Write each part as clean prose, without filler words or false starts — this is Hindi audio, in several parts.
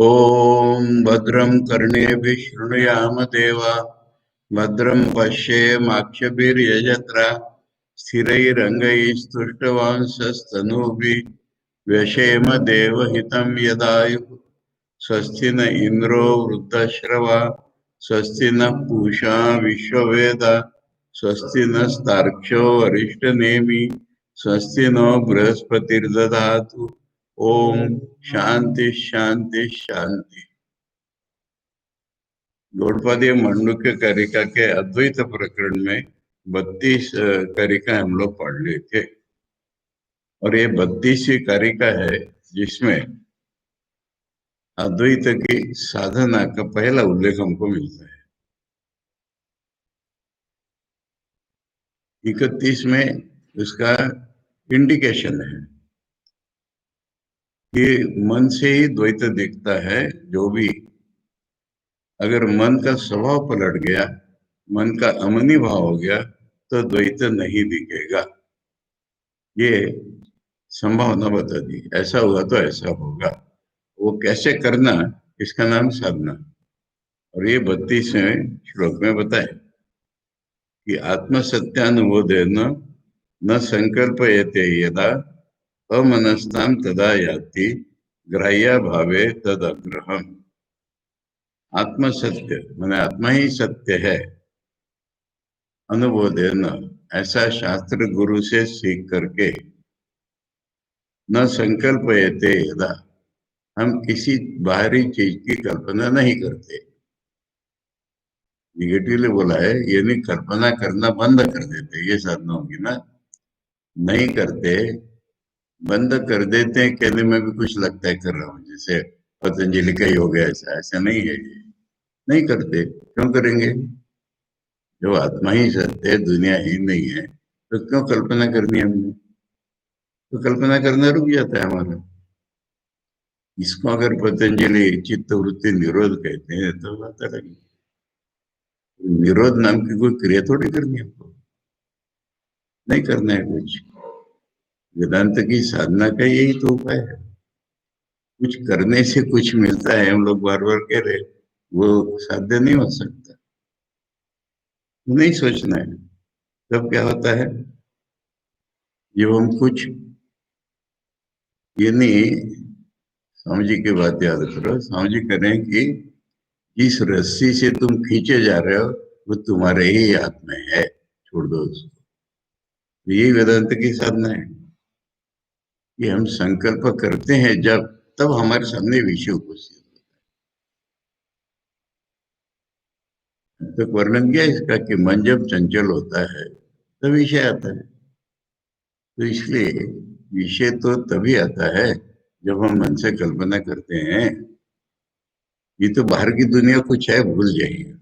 ओम भद्रं कर्णेभिः शृणुयाम देवा भद्रं पश्येमाक्षभिर्यजत्रा स्थिरैरङ्गैस्तुष्टवांसस्तनूभिः व्यशेम देवहितं यदायुः स्वस्ति न इंद्रो वृद्धश्रवा स्वस्ति न पूषा विश्ववेदा स्वस्ति नस्तार्क्ष्यो अरिष्टनेमि स्वस्ति नो बृहस्पतिर्दधातु। ओम शांति शांति शांति। गौड़पादी मंडूक्य कारिका के अद्वैत प्रकरण में 32 कारिका हम लोग पढ़ लिए थे और ये 32वीं कारिका है जिसमें अद्वैत की साधना का पहला उल्लेख हमको मिलता है। 31 में उसका इंडिकेशन है कि मन से ही द्वैत दिखता है। जो भी अगर मन का स्वभाव पलट गया, मन का अमनी भाव हो गया तो द्वैत नहीं दिखेगा। ये संभावना बता दी, ऐसा हुआ तो ऐसा होगा। वो कैसे करना, इसका नाम साधना। और ये 32वें श्लोक में बताए कि आत्मसत्यानुबोधेन न संकल्पयते यदा अमनस्ताम तदा याति ग्राह्य भावे तद अग्रहम। आत्म सत्य माने आत्मा ही सत्य है। अनुबोधेन ऐसा शास्त्र गुरु से सीख करके, न संकल्पयते यदा हम किसी बाहरी चीज की कल्पना नहीं करते। निगेटिवली बोला है, ये नहीं कल्पना करना बंद कर देते, ये साधना होगी ना। नहीं करते, बंद कर देते हैं कहने में भी कुछ लगता है कर रहा हूं, जैसे पतंजलि का योग है, ऐसा ऐसा नहीं है। ये नहीं करते, क्यों करेंगे? जो आत्मा ही सत्य है, दुनिया ही नहीं है, तो क्यों कल्पना करनी है हमने? तो कल्पना करना रुक जाता है हमारा। इसको अगर पतंजलि चित्त वृत्ति निरोध कहते हैं तो बात अलग है। निरोध नाम की कोई क्रिया थोड़ी करनी है हमको, नहीं करना है कुछ। वेदांत की साधना का यही तो उपाय है। कुछ करने से कुछ मिलता है, हम लोग बार बार कह रहे, वो साध्य नहीं हो सकता। नहीं सोचना है, तब क्या होता है, जब हम कुछ, ये नहीं, स्वामी जी की बात याद करो। स्वामी जी कह रहे हैं कि जिस रस्सी से तुम खींचे जा रहे हो वो तुम्हारे ही हाथ में है, छोड़ दो उसको। तो यही वेदांत की साधना है कि हम संकल्प करते हैं जब, तब हमारे सामने विषय उपस्थित होता है। तो वर्णन किया इसका कि मन जब चंचल होता है तब विषय आता है। तो इसलिए विषय तो तभी आता है जब हम मन से कल्पना करते हैं। ये तो बाहर की दुनिया कुछ है, भूल जाइए।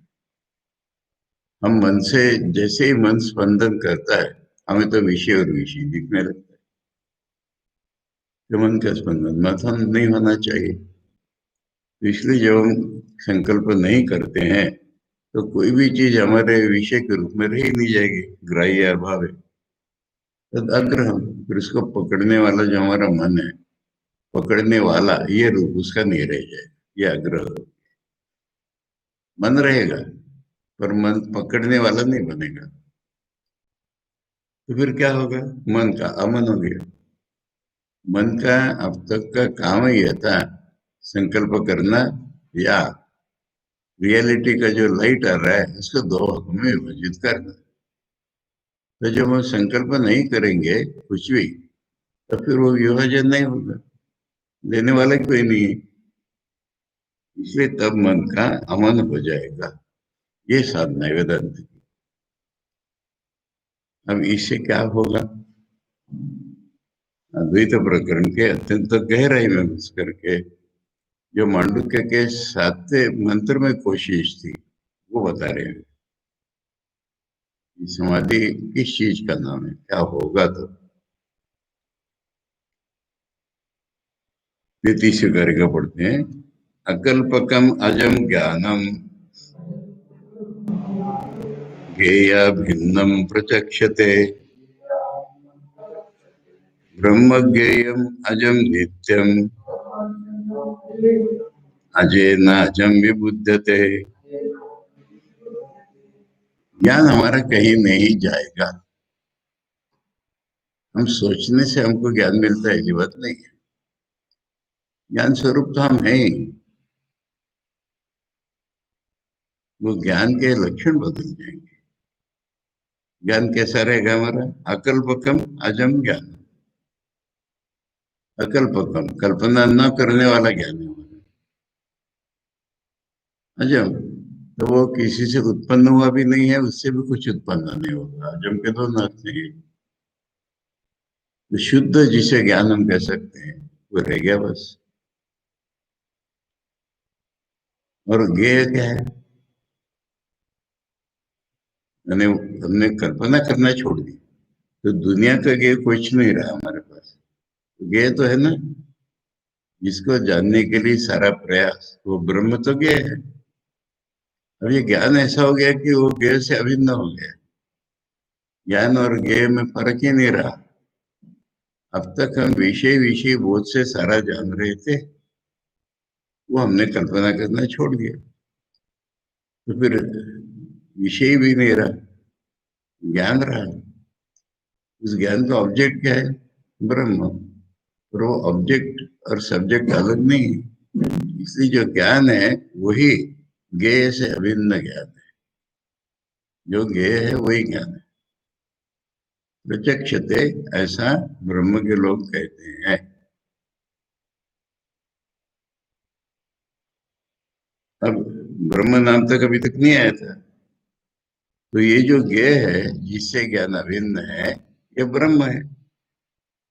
हम मन से, जैसे ही मन स्पंदन करता है, हमें तो विषय और विषय दिखने लगता है। तो मन का स्पंदन मथन नहीं होना चाहिए। तो इसलिए जब हम संकल्प नहीं करते हैं तो कोई भी चीज हमारे विषय के रूप में रह ही नहीं जाएगी। ग्राह्य अभाव है, तद अग्रहम। फिर उसको पकड़ने वाला जो हमारा मन है, पकड़ने वाला ये रूप उसका नहीं रह जाएगा, ये आग्रह। मन रहेगा पर मन पकड़ने वाला नहीं बनेगा। तो फिर क्या होगा? मन का अमन हो गया। मन का अब तक का काम ही था संकल्प करना, या रियलिटी का जो लाइट आ रहा है उसको दो भागों में विभाजित करना। तो जब हम संकल्प नहीं करेंगे कुछ भी, तो फिर वो विभाजन नहीं होगा, लेने वाला कोई नहीं है। इसलिए तब मन का अमन हो जाएगा। ये साधना है वेदांत की। अब इससे क्या होगा? अद्वैत प्रकरण के अत्यंत गहराई में घुस करके जो मांडुक्य के 7वें मंत्र में कोशिश थी वो बता रहे हैं। समाधि किस चीज का नाम है, क्या होगा? तो तीसरे कार्य का पढ़ते हैं। अकल्पकम अजम ज्ञानम ज्ञेय भिन्नम प्रचक्षते ब्रह्म ज्ञेयम अजम नित्यम अजय न अजम विबुध्यते। ज्ञान हमारा कहीं नहीं जाएगा। हम सोचने से हमको ज्ञान मिलता है, ये बात नहीं है। ज्ञान स्वरूप तो हम है ही। वो ज्ञान के लक्षण बदल जाएंगे। ज्ञान कैसा रहेगा हमारा? अकल्पकम अजम ज्ञान। अकल्पकम, कल्पना न करने वाला ज्ञान है हमारा। अजम, तो वो किसी से उत्पन्न हुआ भी नहीं है, उससे भी कुछ उत्पन्न नहीं होगा। अजम के दो अर्थ हैं। तो शुद्ध जिसे ज्ञान हम कह सकते हैं, वो रह गया बस। और ज्ञेय क्या है? मैंने हमने कल्पना करना छोड़ दी, तो दुनिया का ज्ञेय कुछ नहीं रहा हमारे पास। ज्ञेय तो है ना, जिसको जानने के लिए सारा प्रयास, वो ब्रह्म तो ज्ञेय है। अब ये ज्ञान ऐसा हो गया कि वो ज्ञेय से अभिन्न हो गया। ज्ञान और ज्ञेय में फर्क ही नहीं रहा। अब तक हम विषय विषय बोध से सारा जान रहे थे, वो हमने कल्पना करना छोड़ दिया। तो फिर विषय भी नहीं रहा, ज्ञान रहा। उस ज्ञान का ऑब्जेक्ट क्या है? ब्रह्म। और वो ऑब्जेक्ट और सब्जेक्ट अलग नहीं है। इसलिए जो ज्ञान है वही ज्ञेय से अभिन्न ज्ञान है। जो ज्ञेय है वही ज्ञान है। प्रत्यक्षते, ऐसा ब्रह्म के लोग कहते हैं। अब ब्रह्म नाम तक अभी तक नहीं आया था। तो ये जो ज्ञेय है, जिससे ज्ञान अभिन्न है, ये ब्रह्म है।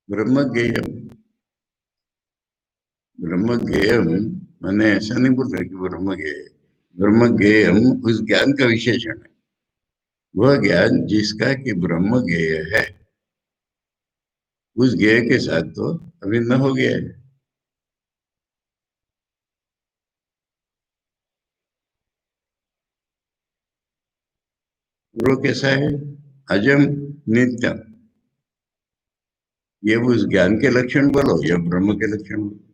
ब्रह्म ज्ञेयम। ब्रह्म ज्ञेयम मैंने ऐसा नहीं बोल रहा कि ब्रह्म ज्ञेय। ब्रह्म ज्ञेयम उस ज्ञान का विशेषण है। वह ज्ञान जिसका कि ब्रह्म ज्ञेय है, उस ज्ञेय के साथ तो अभिन्न हो गया है। वो कैसा है? अजम, नित्यम। ये उस ज्ञान के लक्षण बोलो या ब्रह्म के लक्षण बोलो।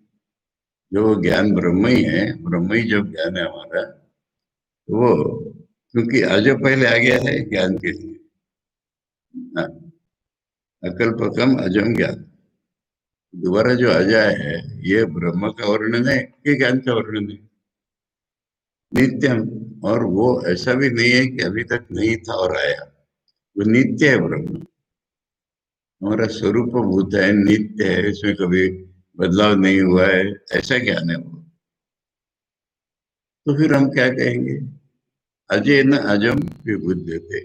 जो ज्ञान ब्रह्म ही है, ब्रह्म ही जो ज्ञान है हमारा, तो वो, क्योंकि अज पहले आ गया है ज्ञान के लिए। हाँ, अकल्पकम अजम ज्ञान। दोबारा जो अजय है, ये ब्रह्म का वर्णन है कि ज्ञान का वर्णन है? नित्यम। और वो ऐसा भी नहीं है कि अभी तक नहीं था और आया। वो नित्य है ब्रह्म। हमारा स्वरूप भूत है, नित्य है, इसमें कभी बदलाव नहीं हुआ है, ऐसा ज्ञान है वो। तो फिर हम क्या कहेंगे? अजय न अजम विबुध्यते।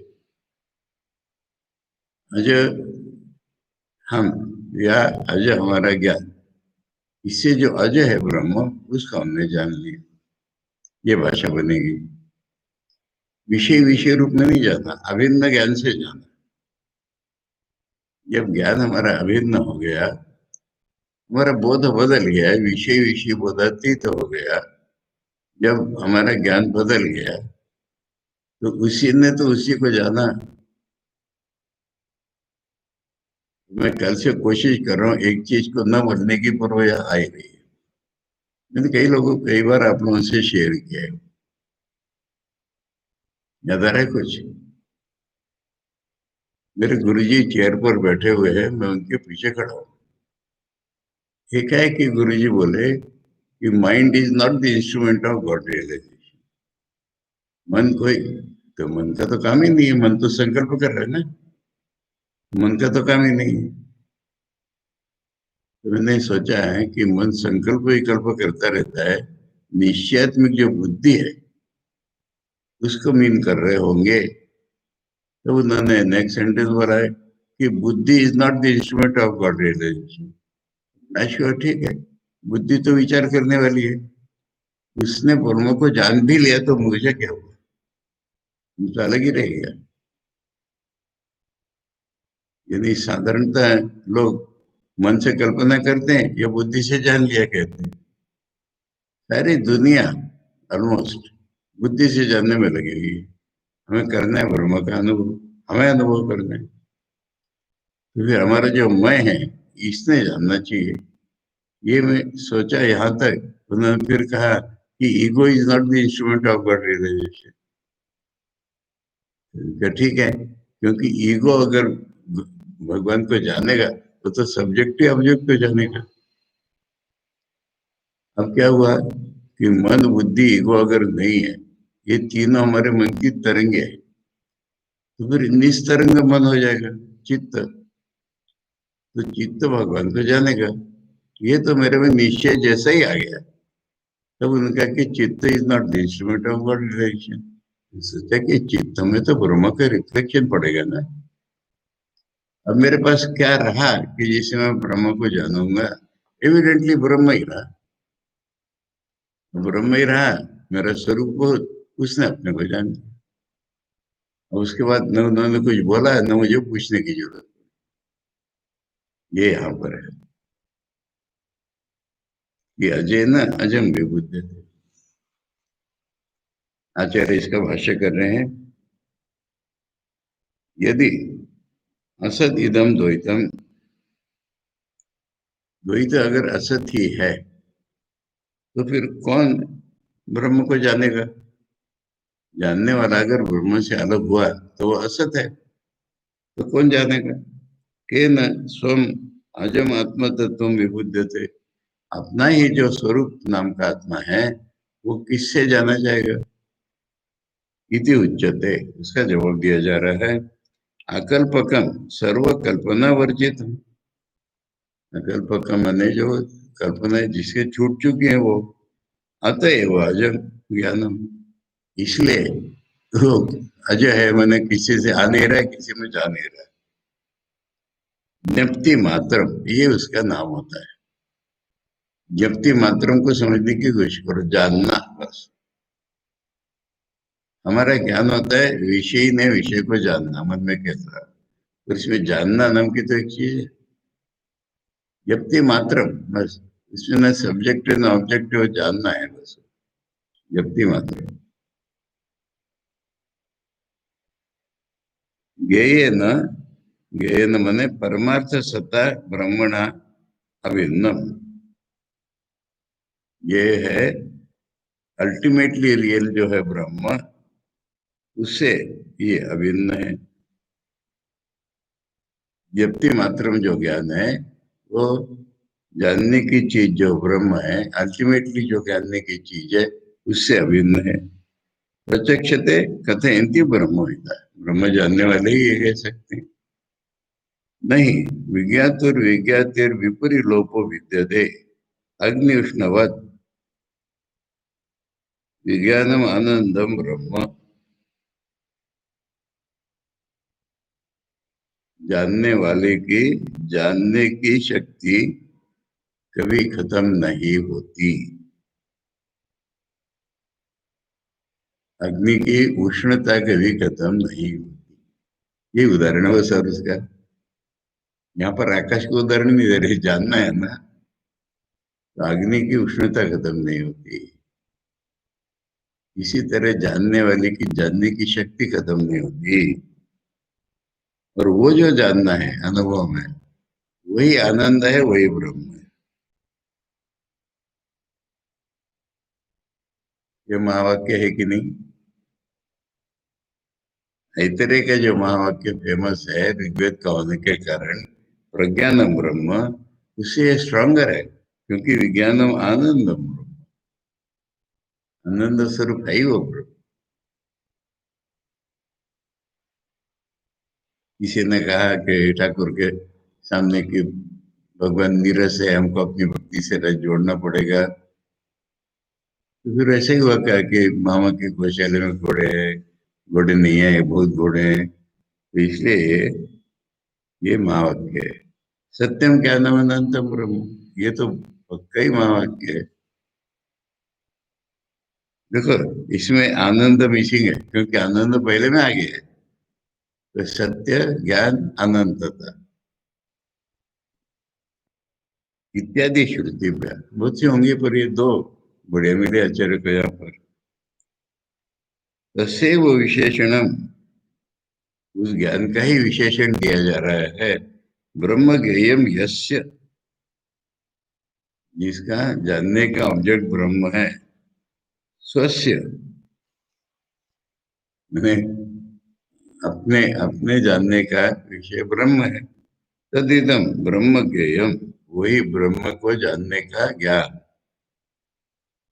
अजय हम, या अजय हमारा ज्ञान, इससे जो अजय है ब्रह्म, उसको हमने जान लिया। ये भाषा बनेगी। विषय विषय रूप में नहीं जाना, अभिन्न ज्ञान से जाना। जब ज्ञान हमारा अभिन्न हो गया, हमारा बोध बदल गया, विषय विषय बोधातीत हो गया। जब हमारा ज्ञान बदल गया, तो उसी ने तो उसी को जाना। मैं कल से कोशिश कर रहा हूँ एक चीज को न बोलने की, पर वो आ ही रही है। मैंने कई लोगों, कई बार आप लोगों से शेयर किया है। याद आ रहा है कुछ? मेरे गुरुजी चेयर पर बैठे हुए हैं, मैं उनके पीछे खड़ा हूँ। एक है कि गुरुजी बोले कि mind is not the instrument of God realisation. मन कोई, तो मन का तो काम ही नहीं है, मन तो संकल्प कर रहा है ना। मन का तो काम ही नहीं है। तो मैंने सोचा है कि मन संकल्प विकल्प करता रहता है। निश्चयात्मक जो बुद्धि है, उसको मीन कर रहे होंगे। तो उन्होंने नेक्स्ट सेंटेंस बोला है कि बुद्धि is not the instrument of God realisation. Sure, ठीक है। बुद्धि तो विचार करने वाली है। उसने ब्रह्म को जान भी लिया तो मुझे क्या हुआ? तो अलग ही रहेगा। यानी साधारणतः लोग मन से कल्पना करते हैं या बुद्धि से जान लिया कहते हैं। सारी दुनिया ऑलमोस्ट बुद्धि से जानने में लगी हुई है। हमें करना है ब्रह्म का अनुभव, हमें अनुभव करना है। तो फिर हमारा जो मैं है, इसने जानना चाहिए। ये मैं सोचा यहाँ तक। उन्होंने फिर कहा कि ego is not the instrument of God realisation. ठीक है, क्योंकि ईगो अगर भगवान को जानेगा तो सब्जेक्टिव ऑब्जेक्ट को जानेगा। अब क्या हुआ कि मन बुद्धि ईगो अगर नहीं है, ये तीनों हमारे मन की तरंगे है, तो फिर निस्तरंग मन हो जाएगा चित्त। तो चित्त भगवान को जानेगा। ये तो मेरे में निश्चय जैसा ही आ गया। तब उन्होंने कहा कि चित्त is not the instrument of God relation. सोचा कि चित्त में तो ब्रह्म का रिफ्लेक्शन पड़ेगा ना। अब मेरे पास क्या रहा कि जिसे मैं ब्रह्म को जानूंगा? एविडेंटली ब्रह्म ही रहा। ब्रह्म ही रहा, मेरा स्वरूप बहुत, उसने अपने को जान लिया। और उसके बाद न उन्होंने कुछ बोला न मुझे पूछने की जरूरत। ये यहाँ पर है कि अजय न अजम विबुद्ध थे। आचार्य इसका भाष्य कर रहे हैं, यदि असत इदम द्वैतम, द्वैत अगर असत ही है तो फिर कौन ब्रह्म को जानेगा? जानने वाला अगर ब्रह्म से अलग हुआ तो वो असत है, तो कौन जानेगा? के न स्वम अजम आत्म तत्व विबुद्ध थे। अपना ही जो स्वरूप नाम का आत्मा है वो किससे जाना जाएगा? इति उच्यते, उसका जवाब दिया जा रहा है, अकल्पकम सर्व कल्पना वर्जित। अकल्पकम माने जो कल्पना जिसके छूट चुकी है वो, अतएव अजम ज्ञानम, इसलिए वो अजय है, मैंने किसी से आ नहीं रहा है, किसी में जा नहीं रहा है। ज्ञप्ति मात्रम ये उसका नाम होता है। ज्ञप्ति मात्रम को समझने की कोशिश करो, जानना बस। हमारा ज्ञान होता है विषय ने विषय को जानना, मन में कैसा, तो इसमें जानना नाम की तो एक चीज है। ज्ञप्ति मात्रम बस, इसमें ना सब्जेक्ट है ना ऑब्जेक्ट है, वो जानना है बस। ज्ञप्ति मात्रम। ज्ञेय न, ज्ञेय न मने परमार्थ सत्ता ब्रह्मणा अभिन्नम। ये है अल्टीमेटली रियल जो है ब्रह्म, उससे ये अभिन्न है। व्यक्ति मात्र में जो ज्ञान है वो जानने की चीज जो ब्रह्म है, अल्टीमेटली जो जानने की चीज है उससे अभिन्न है। प्रत्यक्षते कथयन्ति ब्रह्मविदा, ब्रह्म जानने वाले ही ये कह सकते हैं। नहीं, विज्ञातुर विज्ञातिर विपरीलोपो विद्यते अग्नि उष्णवत, विज्ञानम आनंदम ब्रह्म। जानने वाले की जानने की शक्ति कभी खत्म नहीं होती। अग्नि की उष्णता कभी खत्म नहीं होती। ये उदाहरण है सर उसका। यहाँ पर आकाश को उदाहरण नहीं दे रहे, जानना है ना। तो अग्नि की उष्णता खत्म नहीं होती, इसी तरह जानने वाले की जानने की शक्ति खत्म नहीं होती। और वो जो जानना है अनुभव में, वही आनंद है, वही ब्रह्म है। ये महावाक्य है कि नहीं? ऐतरेय का जो महावाक्य फेमस है ऋग्वेद का होने के कारण, प्रज्ञानम ब्रह्म, उससे स्ट्रॉन्गर है, क्योंकि विज्ञानम आनंदम ब्रह्म, आनंद स्वरूप है ही वो ब्रह्म। किसी ने कहा कि ठाकुर के सामने की भगवान नीरस है, हमको अपनी भक्ति से रस जोड़ना पड़ेगा। तो फिर ऐसे ही हुआ क्या कि मामा के गौशाले में घोड़े हैं, घोड़े नहीं है, बहुत घोड़े हैं, तो इसलिए ये महावाक्य है। सत्यम ज्ञानम अनंतम ब्रह्म, ये तो पक्का ही महावाक्य है। देखो, इसमें आनंद मिसिंग है, क्योंकि आनंद पहले में आ गया है। तो सत्य ज्ञान अनंतता इत्यादि श्रुति पे बहुत सी होंगी, पर ये दो बड़े मिले आचार्य को यहाँ पर। तस्सैव विशेषणम, उस ज्ञान का ही विशेषण दिया जा रहा है। ब्रह्म ज्ञेयम यस्य, जिसका जानने का ऑब्जेक्ट ब्रह्म है, स्वस्य मैंने अपने अपने जानने का विषय ब्रह्म है। तदिदम ब्रह्म ज्ञेयम, वही ब्रह्म को जानने का ज्ञान।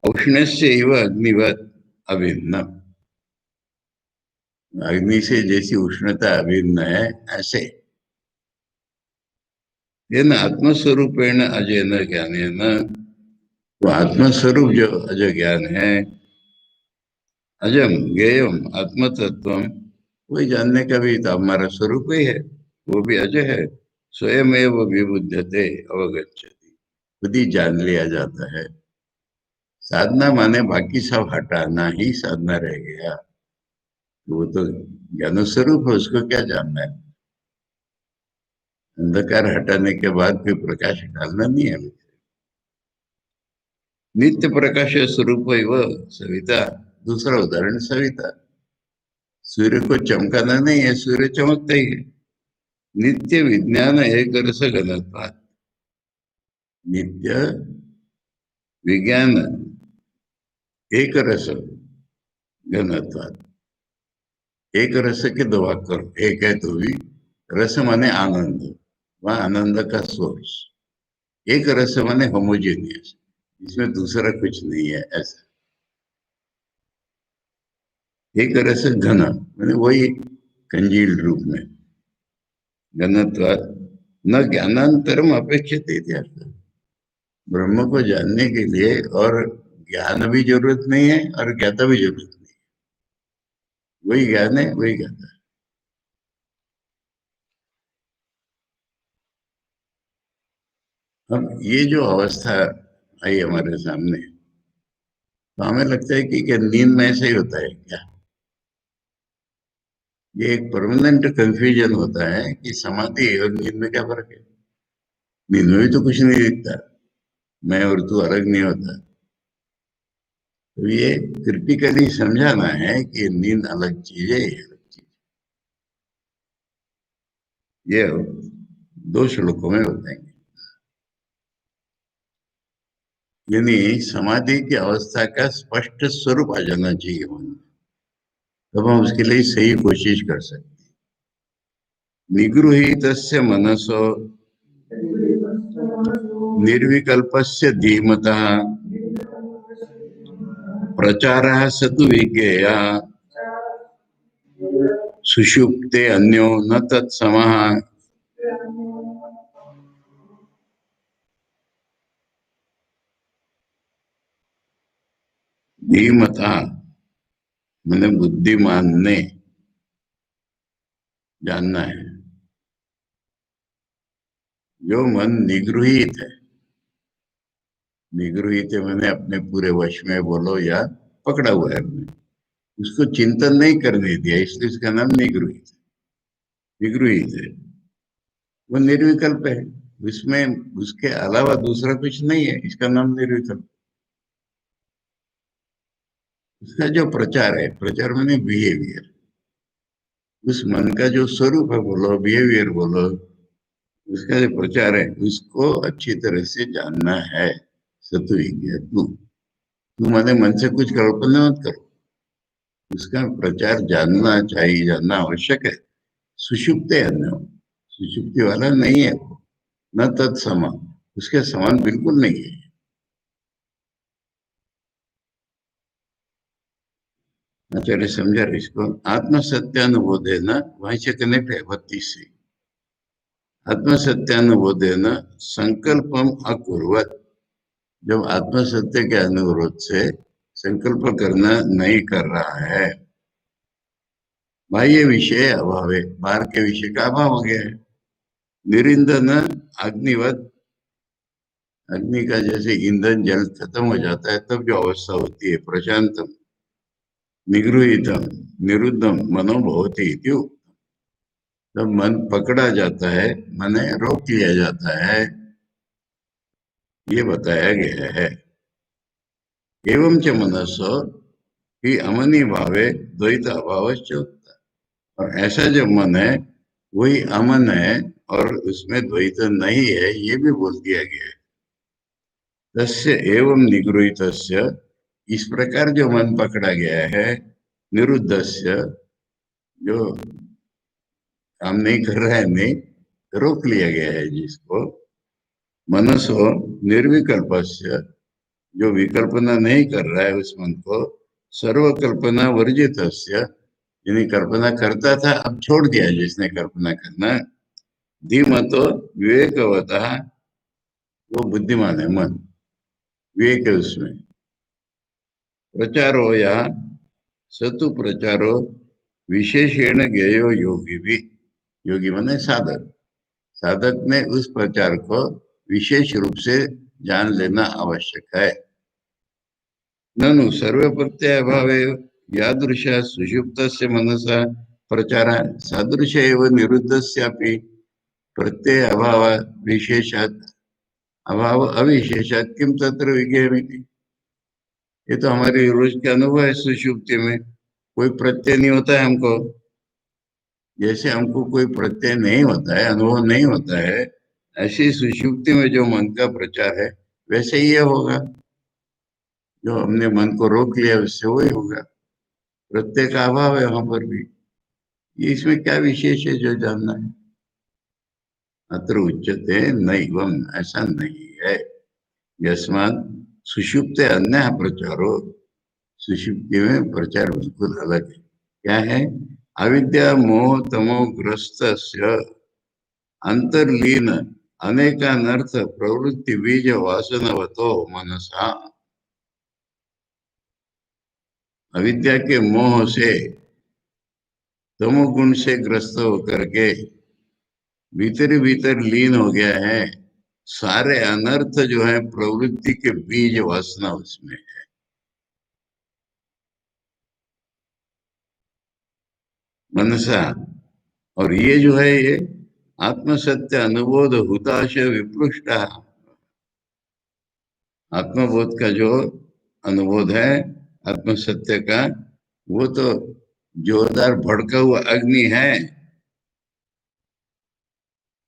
औष्ण्यस्य इव अग्निवत अभिन्न, अग्नि से जैसी उष्णता अभिन्न है ऐसे। ये न आत्मस्वरूपेण अजय न ज्ञाने न, तो आत्मस्वरूप जो अजय ज्ञान है, अजम ज्ञेयम आत्मतत्व, वही जानने का भी तो हमारा स्वरूप ही है, वो भी अजय है। स्वयं एव विबुध्यते अवगच्छति, खुद ही जान लिया जाता है। साधना माने बाकी सब हटाना ही साधना रह गया, वो तो ज्ञान स्वरूप है, उसको क्या जानना है। अंधकार हटाने के बाद फिर प्रकाश डालना नहीं है। नित्य प्रकाश स्वरूप वह सविता, दूसरा उदाहरण सविता। सूर्य को चमकाना नहीं है, सूर्य चमकता ही है। नित्य विज्ञान एक रस घनत्वात्, नित्य विज्ञान एक रस घनत्वात्, एक रस के दो भाग करो, एक है तो भी रस माने आनंद, वहां आनंद का सोर्स। एक रस माने होमोजेनियस, इसमें दूसरा कुछ नहीं है ऐसा। एक रस घन माने वही कंजील रूप में, घनत्वात् न ज्ञानांतरम अपेक्षित इत्यर्थ। ब्रह्म को जानने के लिए और ज्ञान भी जरूरत नहीं है और ज्ञाता भी जरूरत नहीं है, वही ज्ञान है वही ज्ञाता है। अब ये जो अवस्था आई हमारे सामने, तो हमें लगता है कि क्या नींद में ऐसे ही होता है क्या। ये एक परमानेंट कंफ्यूजन होता है कि समाधि और नींद में क्या फर्क है। नींद में भी तो कुछ नहीं दिखता, मैं और तू अलग नहीं होता। तो ये क्रिटिकली समझाना है कि नींद अलग चीज है, ये अलग चीज। ये दो श्लोकों में बताएंगे। यानी समाधि की अवस्था का स्पष्ट स्वरूप आ जाना चाहिए मन में, तब हम उसके लिए सही कोशिश कर सकते हैं। निगृहीतस्य मनसो निर्विकल्पस्य धीमतः प्रचारः स तु विज्ञेयः सुषुप्ते अन्यो न तत्समः। धीमता मैंने बुद्धिमान ने जानना है। जो मन निगृहित है, निगृहित है मैंने अपने पूरे वश में बोलो या पकड़ा हुआ है हमने, उसको चिंतन नहीं करने दिया, इसलिए इसका नाम निगृहित है। निगृहित है, वो निर्विकल्प है, उसमें उसके अलावा दूसरा कुछ नहीं है, इसका नाम निर्विकल्प। उसका जो प्रचार है, प्रचार मैंने बिहेवियर, उस मन का जो स्वरूप है बोलो, बिहेवियर बोलो, उसका जो प्रचार है उसको अच्छी तरह से जानना है। सतु विज्ञा तू माने मन से कुछ कल्पना मत करो, उसका प्रचार जानना चाहिए, जानना आवश्यक है। सुषुप्त है अन्य, सुषुप्ति वाला नहीं है वो, न तत्समान, उसके समान बिल्कुल नहीं है। आचार्य समझा रहे इसको। आत्म सत्यानुबोध है ना, वहीं से कनेक्ट है 32 से। आत्म सत्यानुबोध है ना, संकल्पम अकुर्वत, जब आत्म सत्य के अनुरोध से संकल्प करना नहीं कर रहा है, बाह्य विषय अभाव है, बाहर के विषय का अभाव हो गया है। निरिंदन अग्निवत, अग्नि का जैसे ईंधन जल खत्म हो जाता है तब जो अवस्था होती है, प्रशांतम निगृहीतम निरुद्धम मनो भवति इत्यु, जब मन पकड़ा जाता है, मन रोक लिया जाता है, ये बताया गया है। एवं च मनसो ही अमनी भावे द्वैत अभाव, और ऐसा जो मन है वही अमन है और उसमें द्वैत नहीं है, ये भी बोल दिया गया है। तस्य एवं निगृहीतस्य इस प्रकार जो मन पकड़ा गया है, निरुद्धस्य, जो काम नहीं कर रहा है, नहीं, रोक लिया गया है जिसको, मनसो निर्विकल्पस्य, जो विकल्पना नहीं कर रहा है उस मन को, सर्व कल्पना वर्जित, यानी कल्पना करता था अब छोड़ दिया जिसने कल्पना करना, धीमतो विवेकवतः, वो बुद्धिमान है मन, विवेक है उसमें, प्रचारो या सतु प्रचारो विशेषण ज्ञेयो योगी भी, योगी माने साधक, साधक ने उस प्रचार को विशेष रूप से जान लेना आवश्यक है। ननु सर्व प्रत्यय अभावे यादृश सुषुप्त मनसा प्रचार सदृश एवं निरुद्धस्यापि प्रत्यय अभाव विशेषात्, अभाव अविशेषात् किम तत्र विज्ञेयमिति। ये तो हमारी रोज के अनुभव है, सुषुप्ति में कोई प्रत्यय नहीं होता है हमको, जैसे हमको कोई प्रत्यय नहीं होता है, अनुभव नहीं होता है, ऐसी सुषुप्ति में जो मन का प्रचार है वैसे ही ये होगा, जो हमने मन को रोक लिया उससे वही होगा, प्रत्यय का अभाव है वहां पर भी, ये इसमें क्या विशेष है जो जानना है। अत्र उच्यते नैवम, ऐसा नहीं है, यस्मात् सुषुप्ते अन्य प्रचारो, सुषुप्ति में प्रचार बिल्कुल अलग है। क्या है? अविद्या मोह तमो ग्रस्त अंतर्लीन अनेकानर्थ प्रवृत्ति बीज वासनवतो मनसा, अविद्या के मोह से, तमोगुण से ग्रस्त होकर के भीतर ही भीतर लीन हो गया है, सारे अनर्थ जो है प्रवृत्ति के बीज वासना उसमें है। मनसा, और ये जो है ये आत्मसत्य अनुबोध हुताशय विपृष्ट, आत्मबोध का जो अनुबोध है आत्मसत्य का, वो तो जोरदार भड़का हुआ अग्नि है,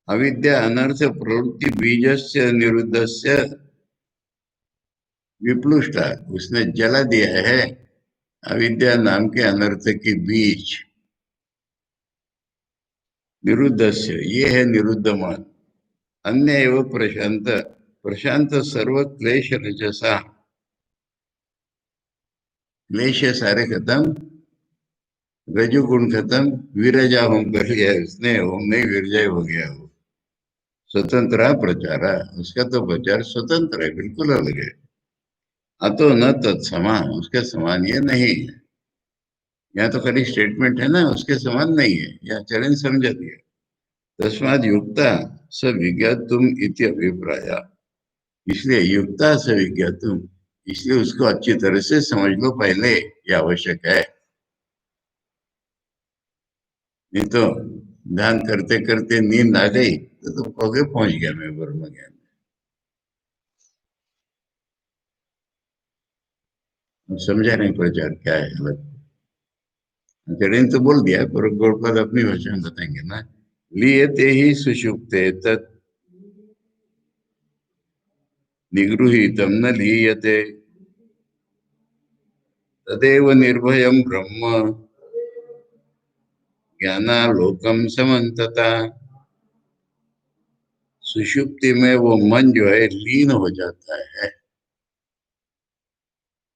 अविद्या अनर्थ प्रवृत्ति बीजस्य निरुद्धस्य विप्लुष्ट, उसने जला दिया है अविद्या नाम के अनर्थ की बीज, निरुद्धस्य, ये है निरुद्ध मन, अन्य एवं प्रशांत, प्रशांत सर्व क्लेश रजसा, क्लेश सारे खत्म, रजोगुण खत्म, विरजा होम कर लिया उसने, होम नहीं विरजा हो गया वो, स्वतंत्र प्रचार, उसका तो प्रचार स्वतंत्र है, बिल्कुल अलग है। अतो न तत्समान, उसके समान ये नहीं है, यहाँ तो खाली स्टेटमेंट है ना, उसके समान नहीं है, यहाँ चरण समझा दिया, तस्माद युक्ता स विज्ञातुम इति अभिप्राय, इसलिए युक्ता स विज्ञातुम, इसलिए उसको अच्छी तरह से समझ लो पहले, ये आवश्यक है, नहीं तो ध्यान करते करते नींद आ गई तो तुम कहोगे पहुंच गया मैं ब्रह्म ज्ञान में। समझा नहीं प्रचार क्या है अलग, चरण तो बोल दिया पर गौड़पद अपनी भाषा में बताएंगे ना, लियते ही सुषुप्ते तत् निगृहीतम न लीयते, तदेव निर्भयम ब्रह्म ज्ञानालोकम समन्तता, सुषुप्ति में वो मन जो है लीन हो जाता है,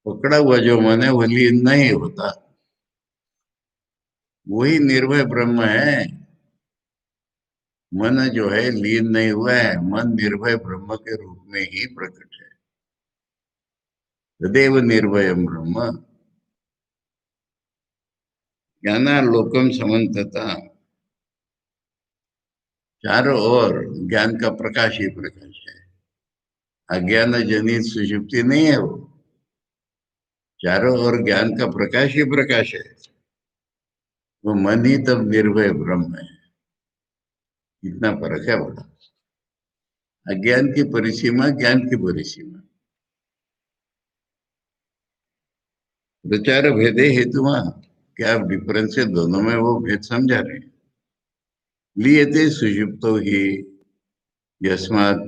पकड़ा हुआ जो मन है वो लीन नहीं होता, वही निर्भय ब्रह्म है, मन जो है लीन नहीं हुआ है, मन निर्भय ब्रह्म के रूप में ही प्रकट है, तदेव निर्भयम ब्रह्म ज्ञानालोकम समन्तता, चारों ओर ज्ञान का प्रकाश ही प्रकाश है, अज्ञान जनित सुषुप्ति नहीं है वो, चारों ओर ज्ञान का प्रकाश ही प्रकाश है, वो मन ही तब निर्भय ब्रह्म है, इतना फर्क है बड़ा, अज्ञान की परिसीमा ज्ञान की परिसीमा, प्रचार भेदे हेतु, क्या डिफरेंस है दोनों में, वो भेद समझा रहे हैं। लिए थे सुषुप्तो ही, यस्मात,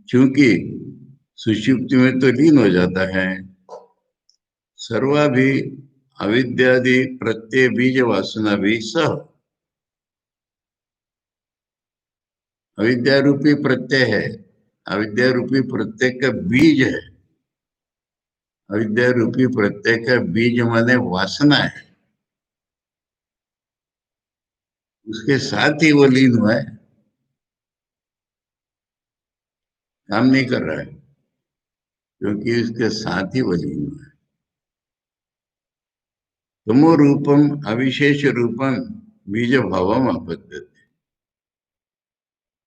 क्योंकि सुषुप्ति में तो लीन हो जाता है, सर्वा भी अविद्यादि प्रत्यय बीज वासना भी सह, अविद्या रूपी प्रत्यय है, अविद्या रूपी प्रत्यय का बीज है, अविद्या रूपी प्रत्यय का बीज माने वासना है, उसके साथ ही वो लीन हुआ है, काम नहीं कर रहा है, क्योंकि उसके साथ ही वो लीन हुआ है। तमो रूपम अविशेष रूपम बीज भावम आपद्यते,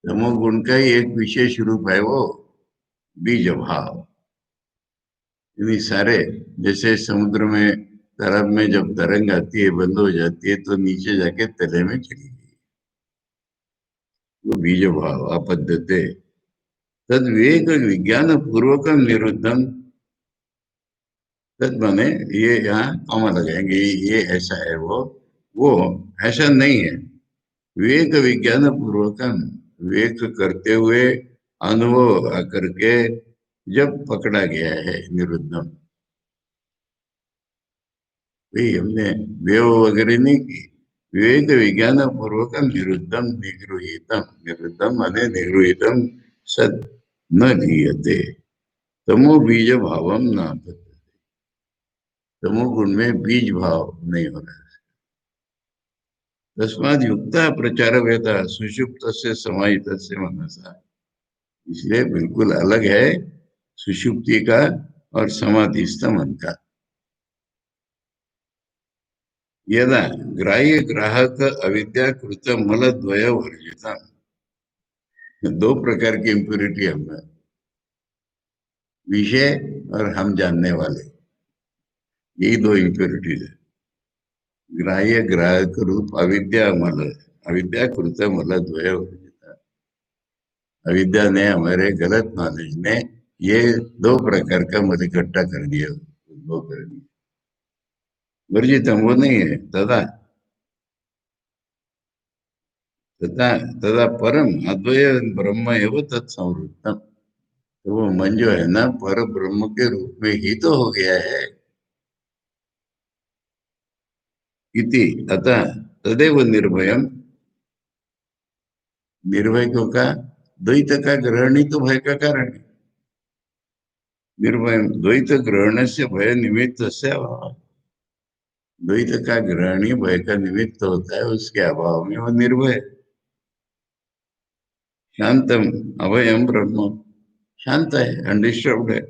तमो गुण का ही एक विशेष रूप है वो बीज भाव। यानी सारे, जैसे समुद्र में तालाब में जब तरंग आती है बंद हो जाती है तो नीचे जाके तले में चली गई, वो बीज भाव आपद्यते। तद विवेक विज्ञान पूर्वक निरुद्धम, तद माने ये यहाँ कॉमा लगाएंगे, ये ऐसा है वो ऐसा नहीं है। विवेक विज्ञान पूर्वक, विवेक करते हुए अनुभव करके जब पकड़ा गया है निरुद्धम, भाई हमने व्यव वगैरह नहीं की, विवेक विज्ञान पूर्वक निरुद्धम निगृहीतम, निरुद्धम माने निगृहीतम सद न लीयते, तमो बीज भावम न आपद्यते, तमो गुण में बीज भाव नहीं हो रहा है। तस्माद युक्ता प्रचार वेदा सुषुप्त से समाहित से मनसा, इसलिए बिल्कुल अलग है सुषुप्ति का और समाधिस्थ मन का। यदा ग्राह्य ग्राहक अविद्याकृत मल द्वय वर्जिता, दो प्रकार की इम्प्योरिटी हमें, विषय और हम जानने वाले, यही दो इम्प्योरिटीज है। ग्राह्य ग्राहक रूप अविद्या मल, अविद्या कृत मल द्वय वर्जिता, अविद्या ने हमारे गलत नॉलेज ने ये दो प्रकार का मल इकट्ठा कर दिया, उद्भव कर दिया। वर्जितम वो नहीं है, तदा तथा तदा परम अद्वय ब्रह्म एवं तत्संवृत्तम, तो वो मन जो है ना पर ब्रह्म के रूप में ही तो हो गया है। इति अतः तदेव निर्भयम, निर्भय क्यों का, द्वैत का ग्रहण ही तो भय का कारण है। निर्भय द्वैत ग्रहण से भय निमित्त से अभाव, द्वैत का ग्रहण ही भय का निमित्त होता है, उसके अभाव में वो निर्भय। शांतम अभयम ब्रह्म, शांत है, अनडिस्टर्ब्ड है।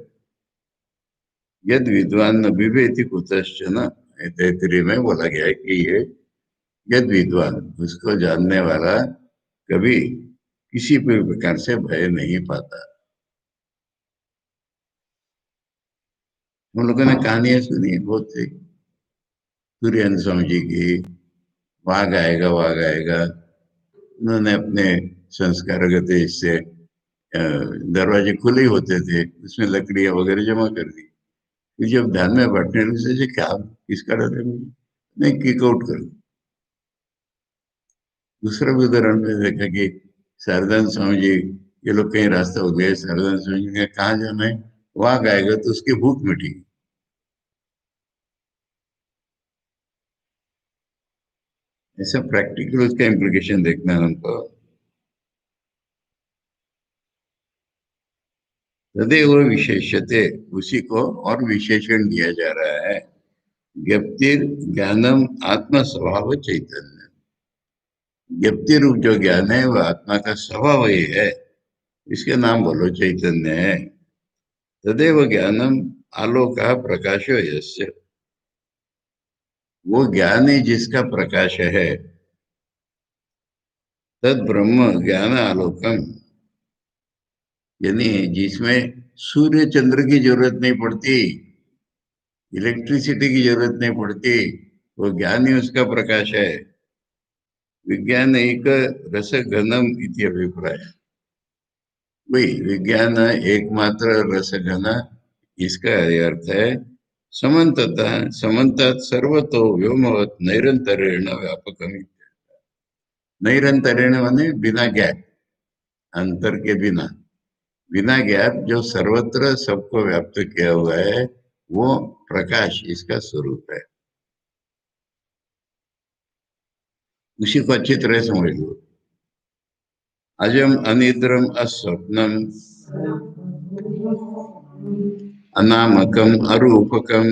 यद विद्वान न विवेति कुतश्चन, तैतरीय में बोला गया है कि ये यद विद्वान, उसको जानने वाला कभी किसी भी प्रकार से भय नहीं पाता। हम लोगों ने कहानियां सुनी है बहुत सी, सूर्यन स्वामी जी की, वाघ आएगा, उन्होंने अपने संस्कारगत इससे दरवाजे खुले ही होते थे, उसमें लकड़ियां वगैरह जमा कर दी, फिर जब ध्यान में बैठने लगे से क्या किसका डर है मुझे, नहीं किक आउट कर। दूसरा भी उदाहरण में देखा कि शारदान स्वामी जी, ये लोग कहीं रास्ता हो गए, शारदान स्वामी जी ने कहा जाना है, वहां आएगा तो उसकी भूख मिटी। ऐसा प्रैक्टिकल उसका इम्प्लीकेशन देखना है हमको। तदेव विशेषते, उसी को और विशेषण दिया जा रहा है। ज्ञप्तिर ज्ञानम आत्मा स्वभाव चैतन्य, ज्ञप्ति रूप जो ज्ञान है वह आत्मा का स्वभाव ही है, इसके नाम बोलो चैतन्य है। तदेव ज्ञानम आलोक प्रकाश यस्य, वो ज्ञान ही जिसका प्रकाश है। तद ब्रह्म ज्ञान आलोकम, यानी जिसमें सूर्य चंद्र की जरूरत नहीं पड़ती, इलेक्ट्रिसिटी की जरूरत नहीं पड़ती, वो ज्ञान ही उसका प्रकाश है। विज्ञान एक रस घनम इति अभिप्राय, वही विज्ञान एकमात्र रस घन, इसका अर्थ है समन्तता, समन्तात सर्वतो व्योमवत नैरंतरेण व्यापकम, नैरंतरेण माने बिना गैप, अंतर के बिना, बिना गैप जो सर्वत्र सबको व्याप्त किया हुआ है, वो प्रकाश इसका स्वरूप है। उसी को अच्छी तरह समझ लो। अजम अनिद्रम अस्वप्नम अनामकम अरूपकम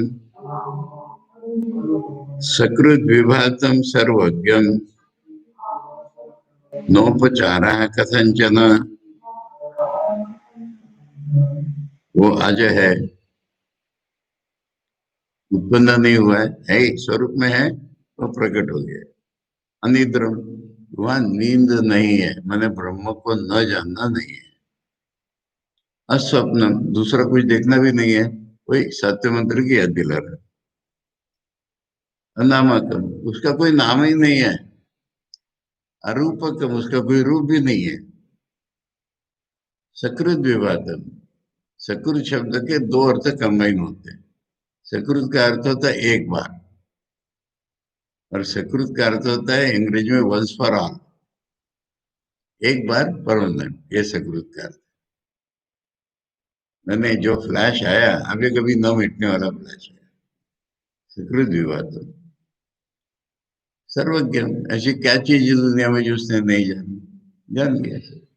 सकृत विभातम सर्वज्ञम नोपचारा कथंचन। वो अजय है, उत्पन्न नहीं हुआ है ही स्वरूप में है, वो प्रकट हो गया। अनिद्रम, वहां नींद नहीं है, मैंने ब्रह्म को न जानना नहीं है। अस्वप्न, दूसरा कुछ देखना भी नहीं है, वही सत्य मंत्र की याद दिला रहा है। अनामकम, उसका कोई नाम ही नहीं है। अरूपकम, उसका कोई रूप भी नहीं है। सकृत विभातम, सकृत शब्द के दो अर्थ कंबाइन होते हैं। सकृत का अर्थ होता है एक बार, और सकृत का अर्थ होता है अंग्रेजी में वंस फॉर ऑल, एक बार परमानेंट, ये सकृत का अर्थ। मैंने जो फ्लैश आया अभी कभी न मिटने वाला फ्लैश है, सकृत विभातम। सर्वज्ञ, ऐसी क्या चीज है दुनिया में जो उसने नहीं जानी, जान लिया सब।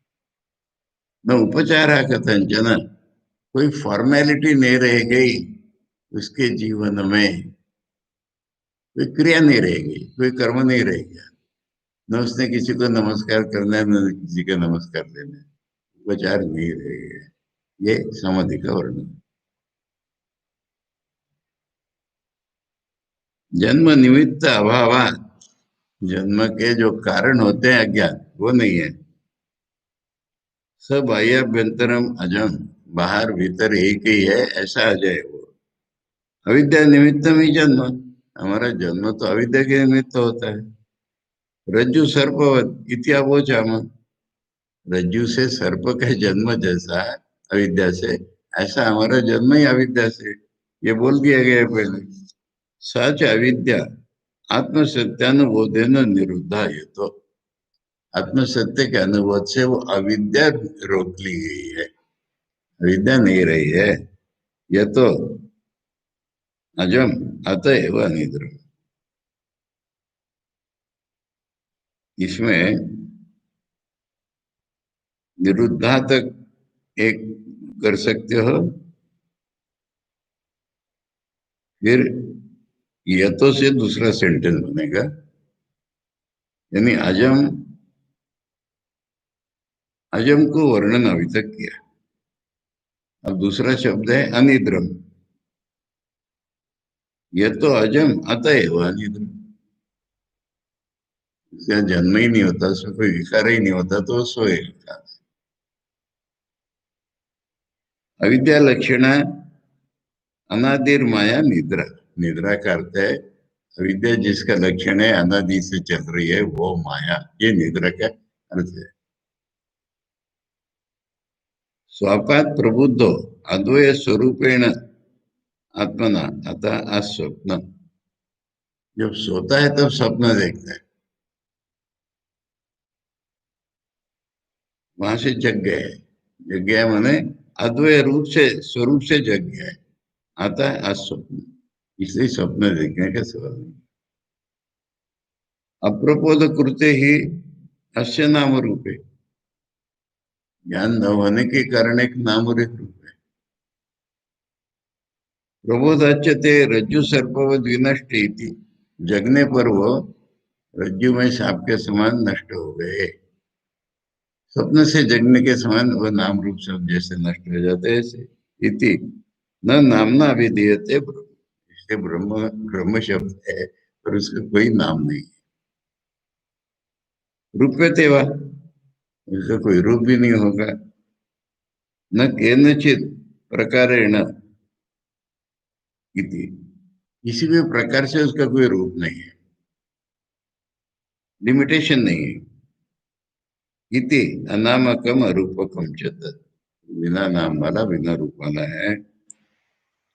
न उपचार है कथंचन, कोई फॉर्मेलिटी नहीं रह गई उसके जीवन में, कोई क्रिया नहीं रहेगी, कोई कर्म नहीं रहेगा। न उसने किसी को नमस्कार करना है, न किसी का नमस्कार देना है, उपचार नहीं रहेगा। ये समाधि का वर्णन। जन्म निमित्त अभाव, जन्म के जो कारण होते हैं अज्ञान, वो नहीं है। सब बाह्याभ्यंतरम अजम, बाहर भीतर एक ही है, ऐसा अजय है वो। अविद्या निमित्तम ही जन्म, हमारा जन्म तो अविद्या के निमित्त होता है। रज्जु सर्पवत इत्यावोचाम, रज्जु से सर्प का जन्म जैसा अविद्या से, ऐसा हमारा जन्म ही अविद्या से, ये बोल दिया गया है पहले। सच अविद्या आत्मसत्यानुबोधेन निरुद्धा, ये तो आत्मसत्य के अनुभव से वो अविद्या रोक ली गई है, अविद्या नहीं रही है। यह तो अजम अतएव अनिद्र, इसमें निरुद्धा तक एक कर सकते हो, फिर यतो से दूसरा सेंटेंस बनेगा, यानी अजम, अजम को वर्णन अभी तक किया। अब दूसरा शब्द है अनिद्रम, यह तो अजम अतएव अनिद्रम, इसका जन्म ही नहीं होता, उसमें कोई विकार ही नहीं होता, तो वो सोएगा। अविद्या लक्षण अनादिर माया निद्रा, निद्रा का अर्थ है अविद्या जिसका लक्षण है, अनादि से चल रही है, वो माया, ये निद्रा का अर्थ है। स्वापात प्रबुद्धो अद्वय स्वरूपेण आत्मना अतः अस्वप्न, जब सोता है तब स्वप्न देखता है, वहां से जग गया है। जग गया माने अद्वय रूप से, स्वरूप से जग गया है, आता है अस्वप्न, इसलिए स्वप्न देखने का सवाल नहीं। अप्रबोध कृते ही अस्य नाम रूपे, ज्ञान न होने के कारण एक नाम और एक रूप है। प्रबोधाच्यते रज्जु सर्पवत विनष्ट इति, जगने पर वो रज्जु में सांप के समान नष्ट हो गए। स्वप्न से जगने के समान वह नाम रूप शब्द जैसे नष्ट हो जाते हैं, ऐसे इति न नामना अभिधीयते ब्रह्म, इसलिए ब्रह्म ब्रह्म शब्द है पर उसका कोई नाम नहीं। रूपते वा, उसका कोई रूप भी नहीं होगा। न केनचित प्रकारेण इति, किसी भी प्रकार से उसका कोई रूप नहीं है, लिमिटेशन नहीं है। इति अनामकम अरूपकम च तत्, बिना नाम वाला बिना रूप वाला है।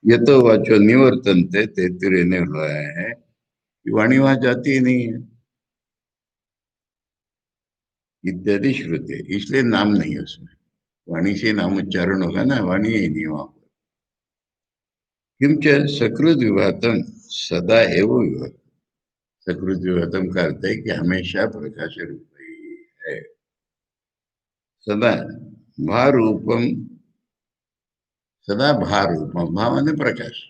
ये तो वाचो निवर्तनते, तेतु रहने वाला है, वाणी वहां जाती ही नहीं है, इत्यादि श्रुति, इसलिए नाम नहीं है उसमें। वाणी से नाम उच्चारण होगा ना, वाणी ही नहीं वहां पर। किंच सकृत विभातम सदा एवं विभात। सकृत विभातम का अर्थ है कि हमेशा प्रकाश रूप ही है। सदा भारूपम, सदा भारूपम, भा माने प्रकाश,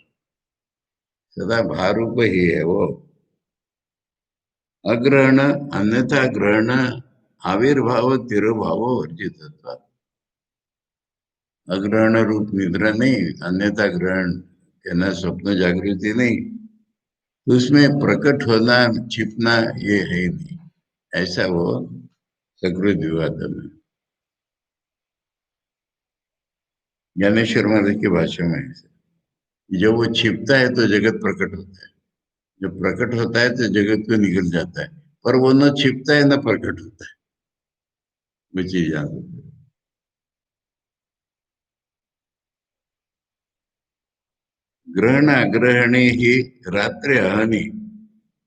सदा भारूप ही है वो। अग्रहण अन्यथा ग्रहण आविर्भाव तिरुभाव वर्जित। अग्रहण रूप निद्रा नहीं, अन्यथा ग्रहण कहना स्वप्न जागृति नहीं, तो उसमें प्रकट होना छिपना ये है ही नहीं, ऐसा वो सकृत विवाद में। ज्ञानेश्वर महाराज की भाषा में है। जब वो छिपता है तो जगत प्रकट होता है, जब प्रकट होता है तो जगत को निकल जाता है, पर वो न छिपता है न प्रकट होता है, वो चीज याद रखो। ग्रहण अग्रहणे ही रात्रि अहनि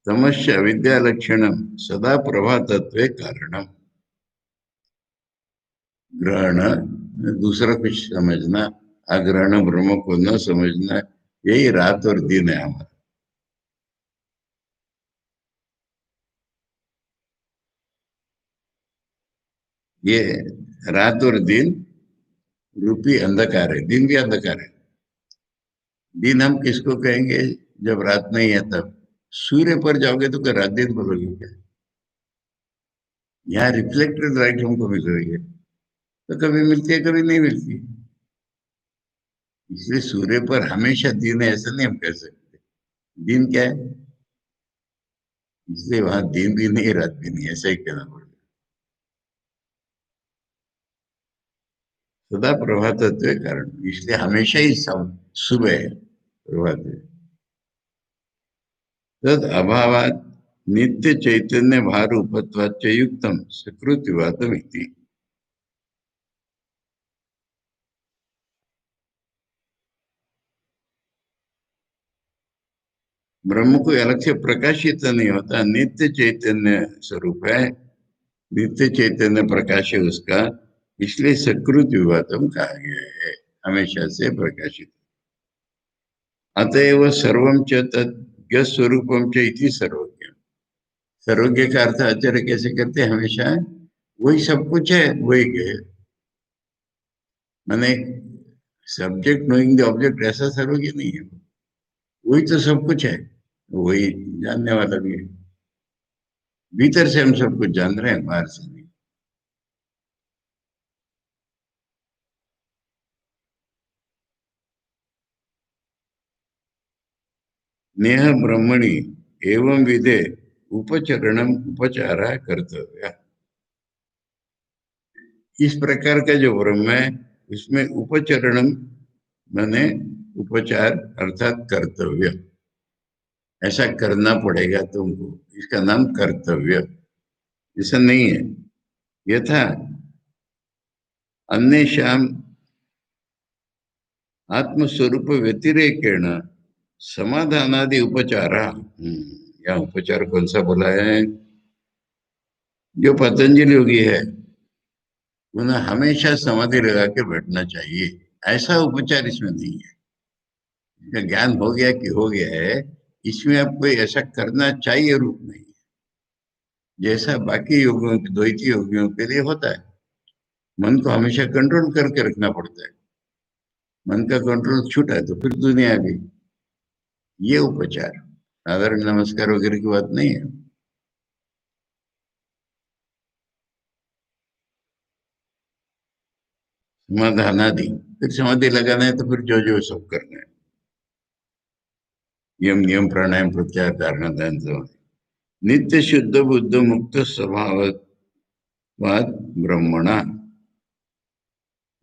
तमस्य अविद्या लक्षणम सदा प्रभातत्वे कारणम। ग्रहण दूसरा कुछ समझना, अग्रहण ब्रह्म को न समझना, यही रात और दिन है हमारा। ये रात और दिन रूपी अंधकार है, दिन भी अंधकार है। दिन हम किसको कहेंगे? जब रात नहीं है तब। सूर्य पर जाओगे तो क्या रात दिन बोलोगे क्या? यहाँ रिफ्लेक्टेड लाइट हमको मिल रही है, तो कभी मिलती है कभी नहीं मिलती। इसलिए सूर्य पर हमेशा दिन है ऐसा नहीं हम कह सकते। दिन क्या है? इसलिए वहां दिन भी नहीं रात भी नहीं, ऐसा ही कहना पड़ेगा। सदा प्रभातत्व है कारण, इसलिए हमेशा ही सब सुबह है, प्रभात है। तद अभावात नित्य चैतन्य भार उपत्वाच युक्तम सकृत विवादम इति। ब्रह्म कोई अलग से प्रकाशित नहीं होता, नित्य चैतन्य स्वरूप है, नित्य चैतन्य प्रकाश है उसका, इसलिए सकृत विवादम कहा गया है, हमेशा से प्रकाशित। अतएव सर्वम च तद स्वरूपम च इति सर्वज्ञ। सर्वज्ञ का अर्थ आचार्य कैसे करते हैं? हमेशा वही सब कुछ है, वही है, माने सब्जेक्ट नोइंग द ऑब्जेक्ट ऐसा सर्वज्ञ नहीं है। वही तो सब कुछ है, वही जानने वाला भी है। भीतर से हम सब कुछ जान रहे हैं, बाहर से नहीं। नेह ब्रह्मणि एवं विदे उपचरणम उपचार कर्तव्य। इस प्रकार का जो ब्रह्म है उसमें उपचरणम माने उपचार अर्थात कर्तव्य, ऐसा करना पड़ेगा तुमको, इसका नाम कर्तव्य। ऐसा नहीं है यथा अन्य शाम आत्मस्वरूप व्यतिरेकेण समाधानादि उपचार। यहाँ उपचार कौन सा बोला है? जो पतंजलि योगी है उन्हें हमेशा समाधि लगा के बैठना चाहिए, ऐसा उपचार इसमें नहीं है। इसका ज्ञान हो गया कि हो गया है, इसमें अब कोई ऐसा करना चाहिए रूप नहीं, जैसा बाकी योगियों के द्वैती योगियों के लिए होता है। मन को हमेशा कंट्रोल करके रखना पड़ता है, मन का कंट्रोल छूटा है तो फिर दुनिया आ गई। ये उपचार साधारण नमस्कार वगैरह की बात नहीं है। समाधानादि, फिर समाधि लगाना है तो फिर जो जो सब करना है, यम नियम प्राणायाम प्रत्याहार धारणा ध्यान समाधि। नित्य शुद्ध बुद्ध मुक्त स्वभाववाद ब्रह्मणा,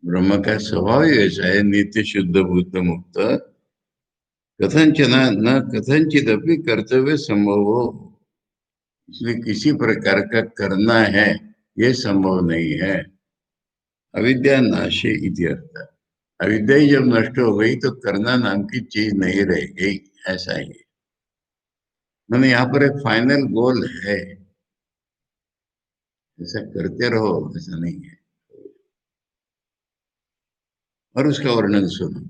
ब्रह्म का स्वभाव ही ऐसा है, नित्य शुद्ध बुद्ध मुक्त, कथंचन न कथंचित अपनी कर्तव्य संभव हो, इसलिए किसी प्रकार का करना है ये संभव नहीं है। अविद्या नाशे इति अर्थ। अविद्या ही जब नष्ट हो गई तो करना नाम की चीज नहीं रह गई, ऐसा ही है। मैंने यहाँ पर एक फाइनल गोल है, ऐसा करते रहो ऐसा नहीं है। और उसका वर्णन सुनो।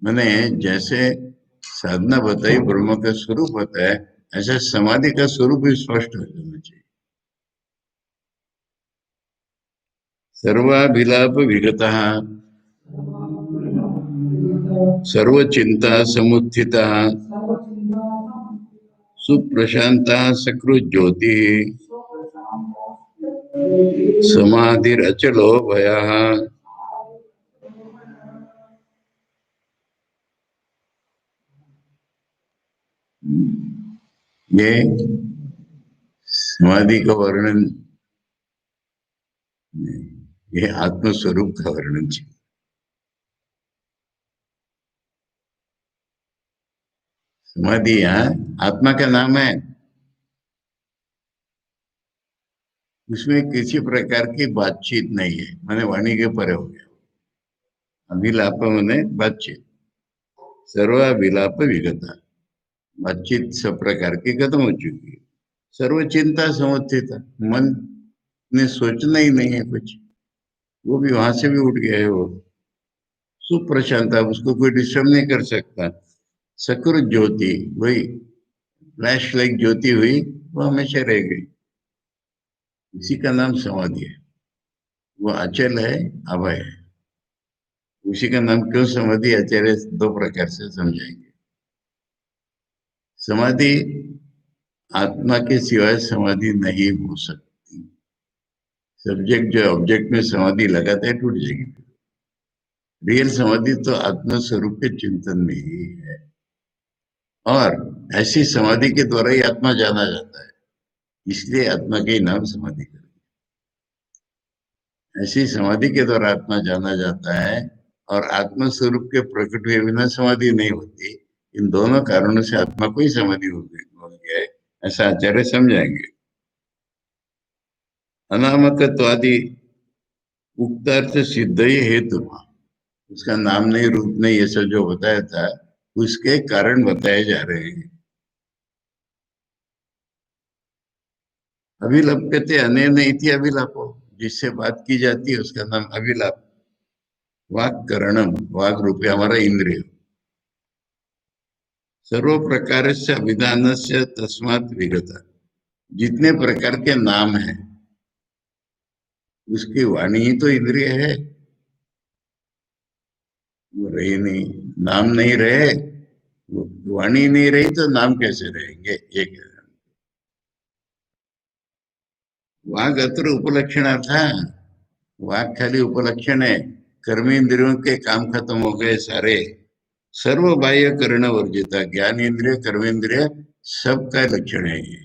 मैंने जैसे साधना बताई ब्रह्म का स्वरूप बताया, ऐसे समाधि का स्वरूप भी स्पष्ट हो जाना चाहिए। सर्वाभिलाप विगतः, सर्वचिंता समुत्थितः, सुप्रशांतः सकृज्योति, समाधिरचलो भयः। ये समाधि का वर्णन, ये आत्म स्वरूप का वर्णन है। समाधि यहाँ आत्मा का नाम है, उसमें किसी प्रकार की बातचीत नहीं है, मैंने वाणी के परे हो गया। अभिलाप मैंने बातचीत, सर्वाभिलाप विगता, बातचीत सब प्रकार की खत्म हो चुकी है। सर्व चिंता समुत्थित, मन ने सोचना ही नहीं है कुछ, वो भी वहां से भी उठ गया है वो। सुप्रशांत, उसको कोई डिस्टर्ब नहीं कर सकता। सकृत ज्योति, वही फ्लैश लाइक ज्योति हुई, वो हमेशा रह गई। इसी का नाम समाधि है। वो अचल है, अभय है। उसी का नाम क्यों समाधि आचार्य दो प्रकार से समझाएंगे। समाधि, आत्मा के सिवाय समाधि नहीं हो सकती। सब्जेक्ट जो ऑब्जेक्ट में समाधि लगाता है टूट जाएगी। रियल समाधि तो आत्म स्वरूप के चिंतन में ही है, और ऐसी समाधि के द्वारा ही आत्मा जाना जाता है, इसलिए आत्मा के ही नाम समाधि कर। ऐसी समाधि के द्वारा आत्मा जाना जाता है, और आत्म स्वरूप के प्रकट हुए बिना समाधि नहीं होती। इन दोनों कारणों से आत्मा को ही समाधि हो गया है, ऐसा आचार्य समझाएंगे। अनामकत्वादि उक्तार्थ सिद्ध ही हेतु, उसका नाम नहीं रूप नहीं ये सब जो बताया था, उसके कारण बताए जा रहे हैं। अभिलप्यते अनेन इति अभिलापो, जिससे बात की जाती है उसका नाम अभिलाप। वाक करणम, वाक रूपे हमारा इंद्रिय। सर्व प्रकार से अभिधान से तस्मात विगता, जितने प्रकार के नाम है उसकी वाणी ही तो इंद्रिय है। वो रही नहीं, नाम नहीं रहे, वाणी नहीं रही तो नाम कैसे रहेंगे, ये कह रहे हैं। वाग अत्र उपलक्षणार्थ है, वाक खाली उपलक्षण है। कर्मेंद्रियों के काम खत्म हो गए सारे। सर्व बाह्य कर्ण वर्जिता, ज्ञान इंद्रिय कर्मेंद्रिय सबका लक्षण है ये।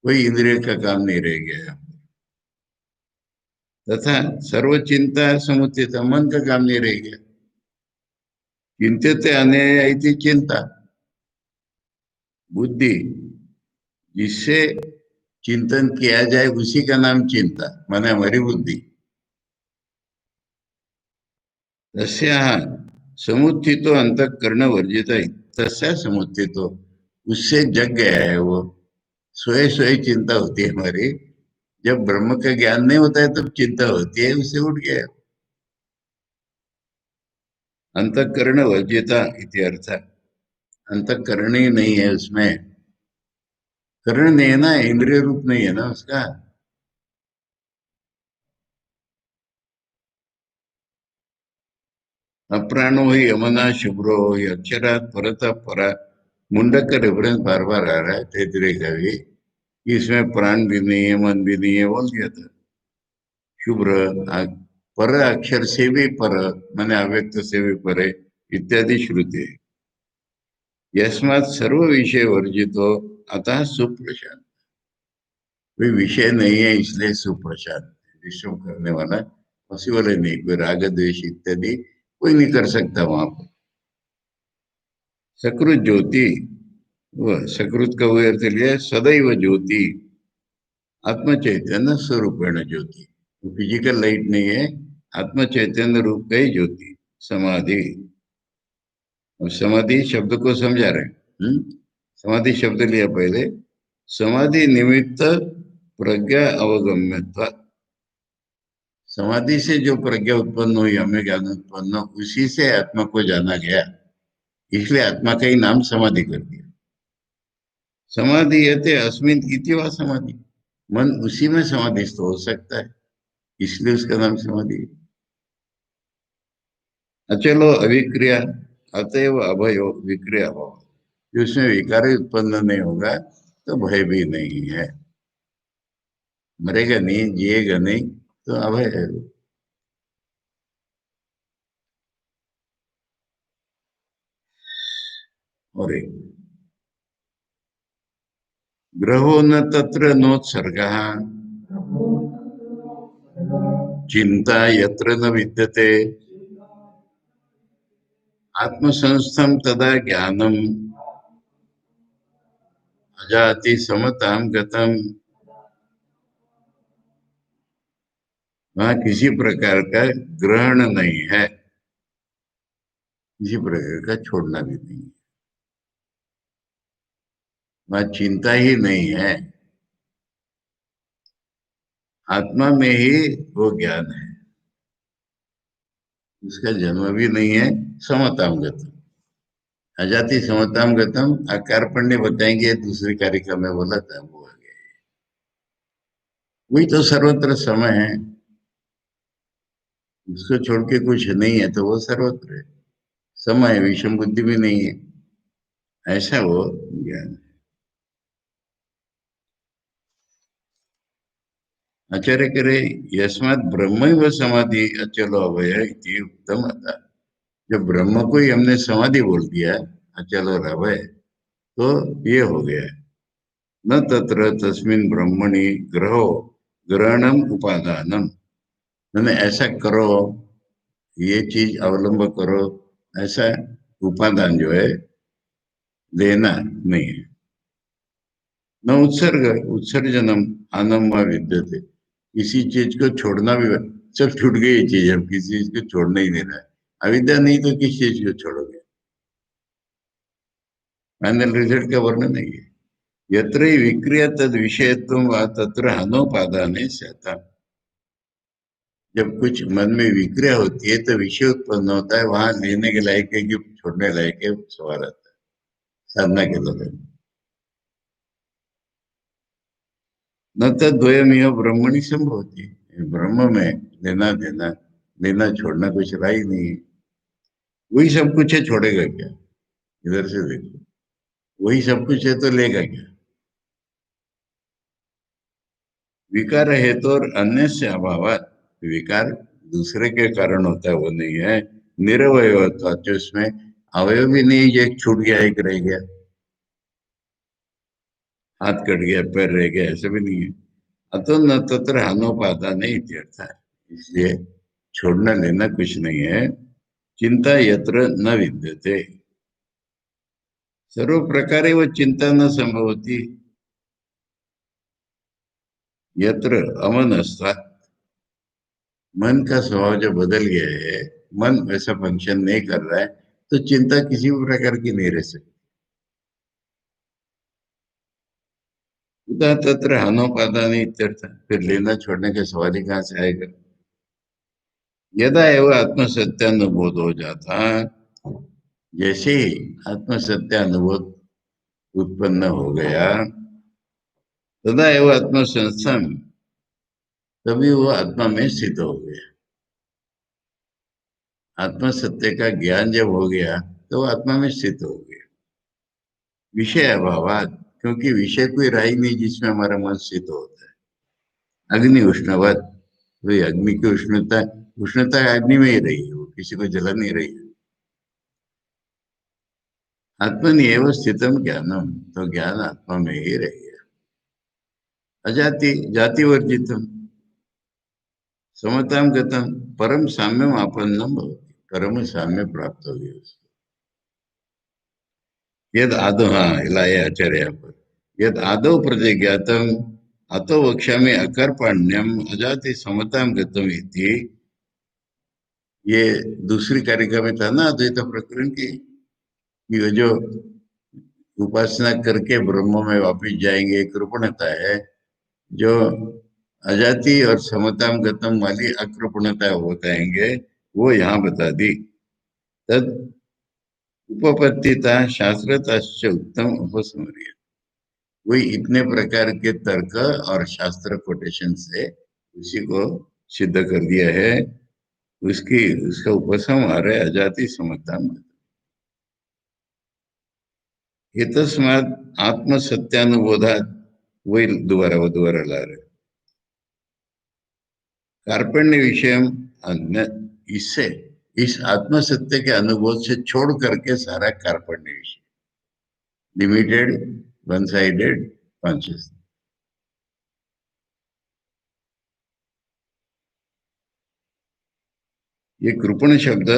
कोई इंद्रिय का काम नहीं रह गया। तथा सर्व चिंता समुचित, मन का काम नहीं रह गया। चिंतित अने चिंता, बुद्धि, जिससे चिंतन किया जाए उसी का नाम चिंता, माने हमारी बुद्धि। तस्या समुत्थितो अंतःकरण वर्जित है, तस्या समुत्थितो, उससे जग गया है वो। स्वयं स्वयं चिंता होती है हमारी। जब ब्रह्म का ज्ञान नहीं होता है तब चिंता होती है, उससे उठ गया। अंतःकरण वर्जिता इति अर्थ, अंतःकरण ही नहीं है उसमें। करण नहीं है ना, इंद्रिय रूप नहीं है ना उसका। अप्राणो ही यमना शुभ्रो ही अक्षरात परत परा, मुंडक का रेफरेंस बार बार आ रहा है तैतरेय का भी, कि इसमें प्राण भी नहीं है, मन भी नहीं है, बोल दिया था। शुभ्र, पर अक्षर से भी पर, मैंने अव्यक्त से भी परे, इत्यादि श्रुति है। यस्मात् सर्व विषय वर्जितो अतः सुप्रशांत, कोई विषय नहीं है इसलिए सुप्रशांत। विश्व करने वाला पॉसिबल है नहीं, कोई राग द्वेष इत्यादि कोई नहीं कर सकता वहां पर। सकृत ज्योति, वह सकृत का वह अर्थ लिया सदैव ज्योति, आत्म चैतन्य स्वरूपेण ज्योति, फिजिकल लाइट नहीं है, आत्म चैतन्य रूप का ही ज्योति। समाधि, अब समाधि शब्द को समझा रहे हैं। समाधि शब्द लिया पहले, समाधि निमित्त प्रज्ञा अवगम्यत्व, समाधि से जो प्रज्ञा उत्पन्न हुई, हमें ज्ञान उत्पन्न, उसी से आत्मा को जाना गया। इसलिए आत्मा का ही नाम समाधि कर दिया। समाधि यते अस्मिन इति वा समाधि, मन उसी में समाधिस्थ हो सकता है, इसलिए उसका नाम समाधि है। अचलो अविक्रिया अतएव अभयो विक्रिया भाव, जिसमें विकार ही उत्पन्न नहीं होगा तो भय भी नहीं है। मरेगा नहीं, जिएगा नहीं, तो अभय है। और एक ग्रहो न तत्र नोत्सर्ग, चिंता यत्र न विद्यते, आत्मसंस्थम तदा ज्ञानम, अजाति समताम गतम। वहां किसी प्रकार का ग्रहण नहीं है, किसी प्रकार का छोड़ना भी नहीं है, वहां चिंता ही नहीं है, आत्मा में ही वो ज्ञान है, उसका जन्म भी नहीं है। समताम गतम, अजाति समताम गतम, आकार पढ़ने बताएंगे, दूसरी कारिका में बोला था वो आगे। वही तो सर्वत्र समय है, उसको छोड़ के कुछ नहीं है तो वो सर्वत्र है। समय विषम बुद्धि भी नहीं है, ऐसा वो ज्ञान। आचार्य करे यस्मात् ब्रह्म व समाधि अचलो अभय इति उत्तम था। जब ब्रह्म को ही हमने समाधि बोल दिया, अचल और अभय, तो ये हो गया। न तत्र तस्मिन ब्रह्मणि ग्रहो ग्रहणम उपादानम, मैंने ऐसा करो, ये चीज अवलंब करो, ऐसा उपादान जो है लेना नहीं है। न उत्सर्ग उत्सर्जनम आनम व विद्यते, किसी चीज को छोड़ना भी, सब छूट गई ये चीज, अब किसी चीज को छोड़ना ही नहीं रहा है। अविद्या नहीं तो किस चीज को छोड़ोगे। फाइनल रिजल्ट का वर्णन नहीं है। यत्र ही विक्रिया तद विषयत्व व तत्र हनोपादान सहता, जब कुछ मन में विक्रिया होती है तो विषय उत्पन्न होता है, वहां लेने के लायक है कि छोड़ने लायक है, सवाल आता है साधना के दौरान। न तद्वयमिव ब्रह्मणि संभव होती है, ब्रह्म में लेना देना, लेना छोड़ना कुछ रहा ही नहीं है। वही सब कुछ है, छोड़ेगा क्या? इधर से देखो, वही सब कुछ है तो लेगा क्या? विकार है तो और अन्य से अभाव, विकार दूसरे के कारण होता है, वो नहीं है। निरवय होता है, उसमें अवयव भी नहीं, ये एक छूट गया एक रह गया, हाथ कट गया पैर रह गया, ऐसा भी नहीं है। अतो न तत्र हानोपादान नहीं तीर्थ है, इसलिए छोड़ना लेना कुछ नहीं है। चिंता यत्र न विद्यते, सर्व प्रकारे वो चिंता न संभव होती। यत्र अमनस्ता, मन का स्वभाव जो बदल गया है, मन वैसा फंक्शन नहीं कर रहा है, तो चिंता किसी भी प्रकार की नहीं रह सकती। उदा तत्र हानोपादान इत्यर्थ, फिर लेना छोड़ने के सवाल ही कहाँ से आएगा। यदा एवं आत्मसत्यानुभूत हो जाता, जैसे ही आत्मसत्यानुभूत उत्पन्न हो गया, तदा एवं आत्मसंस्थम, तभी वो आत्मा में स्थित हो गया। आत्म सत्य का ज्ञान जब हो गया तो वो आत्मा में स्थित हो गया। विषय अभाव, क्योंकि विषय कोई रहा ही नहीं जिसमें हमारा मन स्थित होता है। अग्नि उष्णवत, वही अग्नि की उष्णता, उष्णता अग्नि में ही रही है, वो किसी को जला नहीं रही है। आत्मनि एव स्थितम ज्ञानम, तो ज्ञान आत्मा में ही रह गया। अजाति जाति वर्जितम, समताम गतम, परम साम्यम आपन्नम भवति, परम साम्य प्राप्त हो गया उसको। यद आदो, हाँ लाए आचार्य यहाँ पर, यद आदो प्रतिज्ञातम अतो वक्ष्यामि अकर्पण्यम अजाति समताम गतम इति, ये दूसरी कारिका में था ना अद्वैत प्रकरण की, कि वो जो उपासना करके ब्रह्म में वापिस जाएंगे, कृपणता है जो अजाति और समताम गतम वाली अकृपणता बताएंगे, वो यहाँ बता दी। तद उपपत्तिता शास्त्रताश्च उत्तम उपसमर्य। वही इतने प्रकार के तर्क और शास्त्र कोटेशन से उसी को सिद्ध कर दिया है। उसकी उसका उपसंहार है अजाति समता। हितस्मात् आत्म सत्यानुबोधात, वही दोबारा वो दोबारा ला रहे। कार्पण्य विषय इससे, इस आत्म सत्य के अनुभव से छोड़ करके सारा कार्पण्य विषय, लिमिटेड वन साइडेड कॉन्शियस। ये कृपण शब्द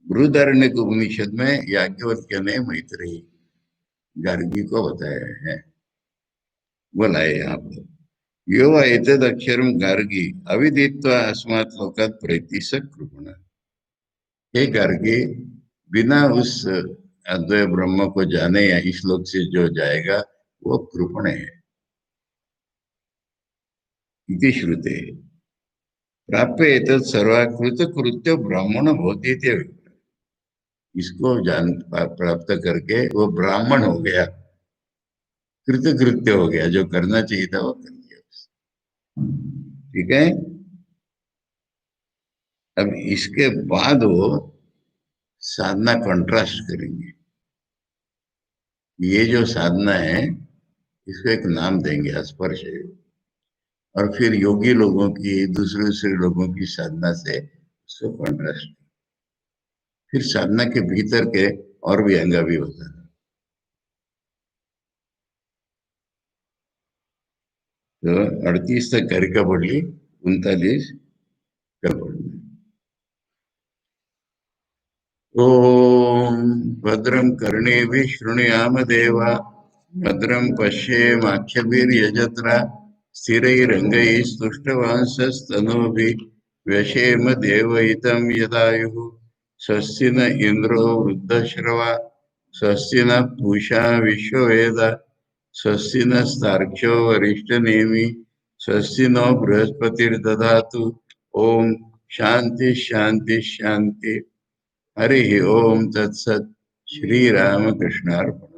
बृहदारण्यक उपनिषद में याज्ञवल्क्य ने मैत्रेयी गार्गी को बताया है। बोला है यहाँ पर, यो वा एतद अक्षरम गार्गी अविदित्वा अस्मात् लोकात् प्रैति स कृपण। हे गार्गी, बिना उस अद्वय ब्रह्म को जाने या इस लोक से जो जाएगा वो कृपण है। इति श्रुते प्राप्य एतत् सर्वाकृत कृत्य ब्राह्मण भवति इति अभिप्राय। इसको जान प्राप्त करके वो ब्राह्मण हो गया, कृत कृत्य हो गया, जो करना चाहिए था वो कर दिया। ठीक है। अब इसके बाद वो साधना कंट्रास्ट करेंगे। ये जो साधना है इसको एक नाम देंगे, स्पर्श योग। और फिर योगी लोगों की, दूसरे दूसरे लोगों की साधना से उसको कंट्रास्ट, फिर साधना के भीतर के और भी अंग भी होता है। तो 38 तक करके पढ़ ली, 39 कल पढ़ना। ओम भद्रम कर्णेभिः शृणुयाम देवा, भद्रम पश्येमाक्षभिर्यजत्रा, स्थिरैरङ्गैस्तुष्टवांसस्तनूभिः व्यशेम देवहितं यदायुः। स्वस्ति न इंद्रो वृद्धश्रवा, स्वस्ति न पूषा विश्ववेद, स्वस्ति नस्तार्क्ष्यो वरिष्ठनेमि, स्वस्ति नो बृहस्पतिर्दधातु। ओम शांति शांति शांति। हरि ओम तत्सत। श्री रामकृष्णार्पणमस्तु।